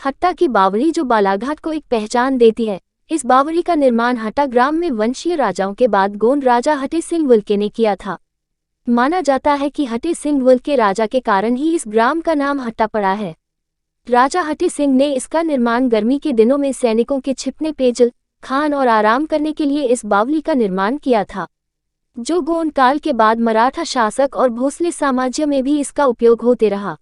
हट्टा की बावड़ी जो बालाघाट को एक पहचान देती है। इस बावड़ी का निर्माण हट्टा ग्राम में वंशीय राजाओं के बाद गोंड राजा हट्टे सिंह वुल्के ने किया था। माना जाता है कि हट्टे सिंह वुल्के राजा के कारण ही इस ग्राम का नाम हट्टा पड़ा है। राजा हट्टे सिंह ने इसका निर्माण गर्मी के दिनों में सैनिकों के छिपने, पेयजल, खान और आराम करने के लिए इस बावली का निर्माण किया था, जो गोंड काल के बाद मराठा शासक और भोसले साम्राज्य में भी इसका उपयोग होते रहा।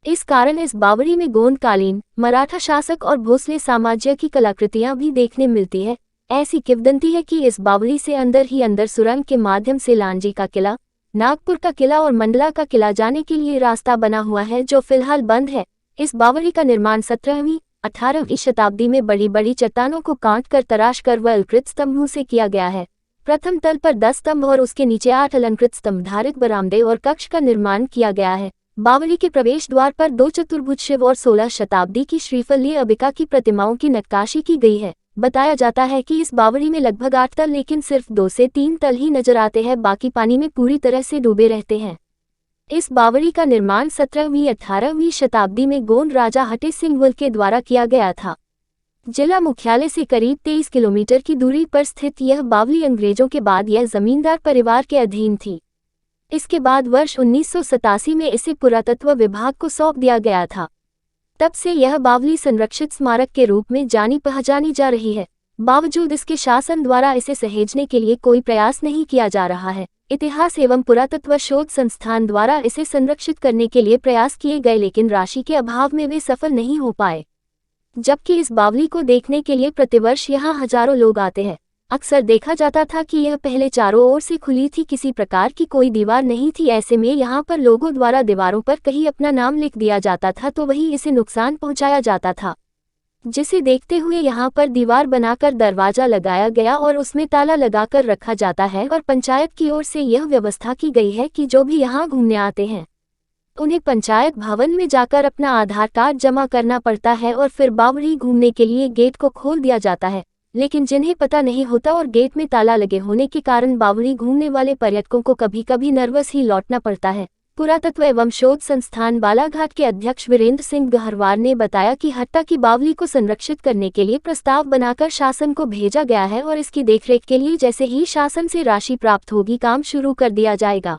इस कारण इस बावड़ी में गोंडकालीन मराठा शासक और भोसले साम्राज्य की कलाकृतियां भी देखने मिलती है। ऐसी किंवदंती है कि इस बावड़ी से अंदर ही अंदर सुरंग के माध्यम से लांजी का किला, नागपुर का किला और मंडला का किला जाने के लिए रास्ता बना हुआ है, जो फिलहाल बंद है। इस बावड़ी का निर्माण 17वीं 18वीं शताब्दी में बड़ी बड़ी चट्टानों को काट कर तराश कर व अलंकृत स्तंभों से किया गया है। प्रथम तल पर 10 स्तंभ और उसके नीचे 8 अलंकृत स्तंभ धारित बरामदे और कक्ष का निर्माण किया गया है। बावड़ी के प्रवेश द्वार पर 2 चतुर्भुज शिव और 16 शताब्दी की श्रीफल अंबिका की प्रतिमाओं की नक्काशी की गई है। बताया जाता है कि इस बावड़ी में लगभग 8 तल लेकिन सिर्फ 2 से 3 तल ही नजर आते हैं, बाकी पानी में पूरी तरह से डूबे रहते हैं। इस बावड़ी का निर्माण 17वीं 18वीं शताब्दी में गोंड राजा हट्टे सिंह वुल्के द्वारा किया गया था। जिला मुख्यालय से करीब 23 किलोमीटर की दूरी पर स्थित यह बावली अंग्रेजों के बाद यह जमींदार परिवार के अधीन थी। इसके बाद वर्ष 1987 में इसे पुरातत्व विभाग को सौंप दिया गया था। तब से यह बावली संरक्षित स्मारक के रूप में जानी पहचानी जा रही है। बावजूद इसके शासन द्वारा इसे सहेजने के लिए कोई प्रयास नहीं किया जा रहा है। इतिहास एवं पुरातत्व शोध संस्थान द्वारा इसे संरक्षित करने के लिए प्रयास किए गए, लेकिन राशि के अभाव में वे सफल नहीं हो पाए। जबकि इस बावली को देखने के लिए प्रतिवर्ष यहाँ हजारों लोग आते हैं। अक्सर देखा जाता था कि यह पहले चारों ओर से खुली थी, किसी प्रकार की कोई दीवार नहीं थी। ऐसे में यहाँ पर लोगों द्वारा दीवारों पर कहीं अपना नाम लिख दिया जाता था तो वहीं इसे नुकसान पहुँचाया जाता था, जिसे देखते हुए यहाँ पर दीवार बनाकर दरवाजा लगाया गया और उसमें ताला लगाकर रखा जाता है। और पंचायत की ओर से यह व्यवस्था की गई है कि जो भी यहाँ घूमने आते हैं उन्हें पंचायत भवन में जाकर अपना आधार कार्ड जमा करना पड़ता है और फिर बावड़ी घूमने के लिए गेट को खोल दिया जाता है। लेकिन जिन्हें पता नहीं होता और गेट में ताला लगे होने के कारण बावड़ी घूमने वाले पर्यटकों को कभी कभी नर्वस ही लौटना पड़ता है। पुरातत्व एवं शोध संस्थान बालाघाट के अध्यक्ष वीरेंद्र सिंह गहरवार ने बताया कि हट्टा की बावली को संरक्षित करने के लिए प्रस्ताव बनाकर शासन को भेजा गया है और इसकी देखरेख के लिए जैसे ही शासन से राशि प्राप्त होगी काम शुरू कर दिया जाएगा।